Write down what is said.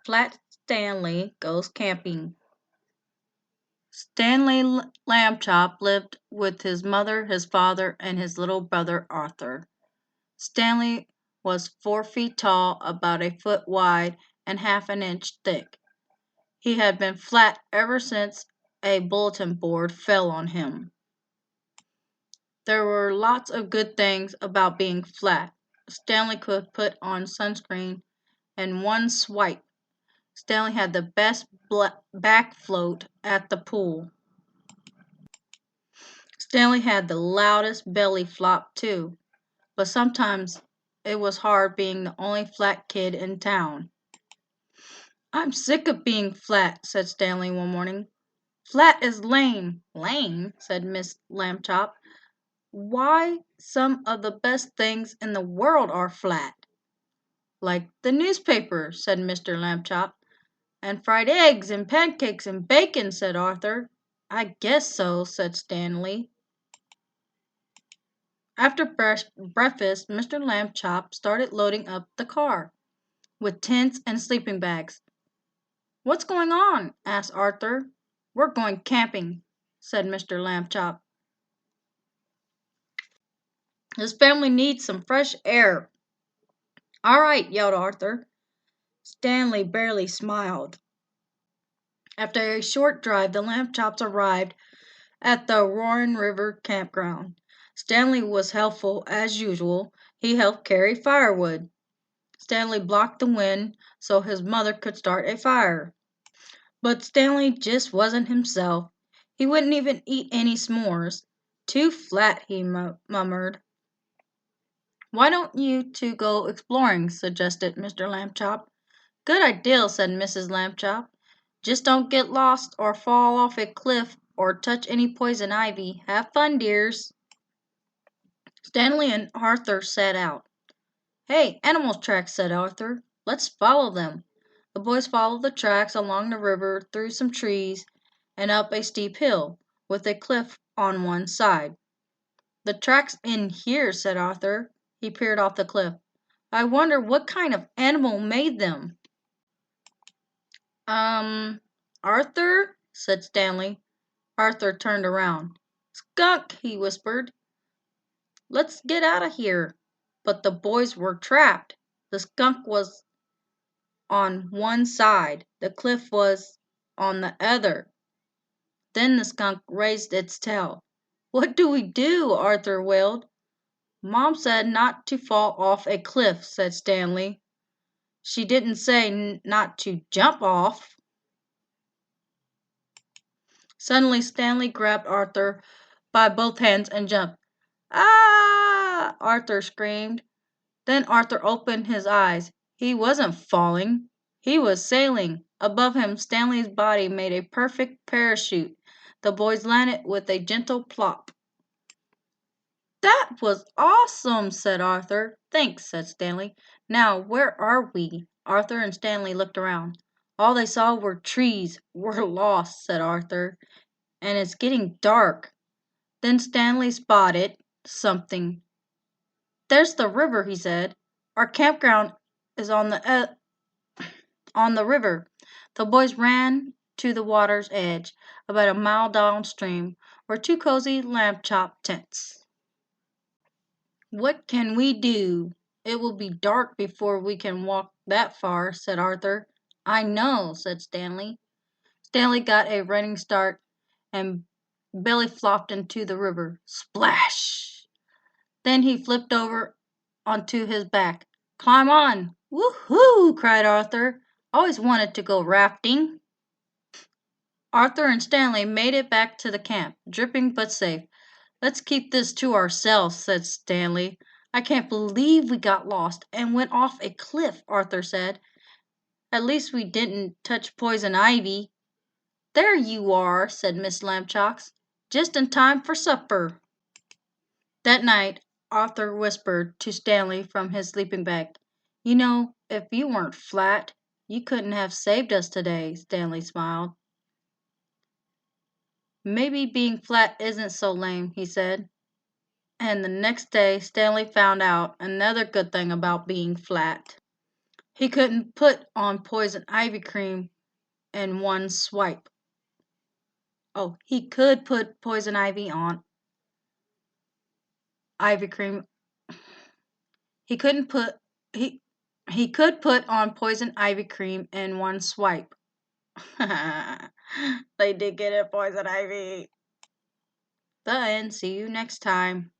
Flat Stanley Goes Camping. Stanley Lambchop lived with his mother, his father, and his little brother Arthur. Stanley was 4 feet tall, about a foot wide, and half an inch thick. He had been flat ever since a bulletin board fell on him. There were lots of good things about being flat. Stanley could put on sunscreen in one swipe. Stanley had the best back float at the pool. Stanley had the loudest belly flop too, but sometimes it was hard being the only flat kid in town. "I'm sick of being flat," said Stanley one morning. "Flat is lame." "Lame?" said Miss Lambchop. "Why, some of the best things in the world are flat." "Like the newspaper," said Mr. Lambchop. "And fried eggs and pancakes and bacon," said Arthur. "I guess so," said Stanley. After breakfast, Mr. Lambchop started loading up the car with tents and sleeping bags. "What's going on?" asked Arthur. "We're going camping," said Mr. Lambchop. "This family needs some fresh air." "All right," yelled Arthur. Stanley barely smiled. After a short drive, the Lambchops arrived at the Houran River campground. Stanley was helpful as usual. He helped carry firewood. Stanley blocked the wind so his mother could start a fire. But Stanley just wasn't himself. He wouldn't even eat any s'mores. "Too flat," he murmured. "Why don't you two go exploring?" suggested Mr. Lambchop. "Good idea," said Mrs. Lambchop. "Just don't get lost or fall off a cliff or touch any poison ivy. Have fun, dears." Stanley and Arthur set out. "Hey, animal tracks," said Arthur. "Let's follow them." The boys followed the tracks along the river, through some trees, and up a steep hill, with a cliff on one side. "The tracks end here," said Arthur. He peered off the cliff. "I wonder what kind of animal made them." Arthur," said Stanley. Arthur turned around. "Skunk," he whispered. "Let's get out of here." But the boys were trapped. The skunk was on one side. The cliff was on the other. Then the skunk raised its tail. "What do we do?" Arthur wailed. "Mom said not to fall off a cliff," said Stanley. "She didn't say not to jump off." Suddenly Stanley grabbed Arthur by both hands and jumped. "Ah!" Arthur screamed. Then Arthur opened his eyes. He wasn't falling. He was sailing. Above him, Stanley's body made a perfect parachute. The boys landed with a gentle plop. "That was awesome," said Arthur. "Thanks," said Stanley. "Now, where are we?" Arthur and Stanley looked around. All they saw were trees. "We're lost," said Arthur. "And it's getting dark." Then Stanley spotted something. "There's the river," he said. "Our campground is on the river." The boys ran to the water's edge. About a mile downstream were two cozy lamb-chop tents. "What can we do? It will be dark before we can walk that far," said Arthur. "I know," said Stanley. Stanley got a running start and belly flopped into the river. Splash! Then he flipped over onto his back. "Climb on!" "Woohoo!" cried Arthur. "Always wanted to go rafting." Arthur and Stanley made it back to the camp, dripping but safe. "Let's keep this to ourselves," said Stanley. "I can't believe we got lost and went off a cliff," Arthur said. "At least we didn't touch poison ivy." "There you are," said Miss Lambchops. "Just in time for supper." That night, Arthur whispered to Stanley from his sleeping bag, You know, if you weren't flat, you couldn't have saved us today, Stanley smiled. Maybe being flat isn't so lame, he said. And the next day, Stanley found out another good thing about being flat. He couldn't put on poison ivy cream in one swipe. Oh, he could put poison ivy on ivy cream. He couldn't put he he could put on poison ivy cream in one swipe. They did get it, poison ivy. The end. See you next time.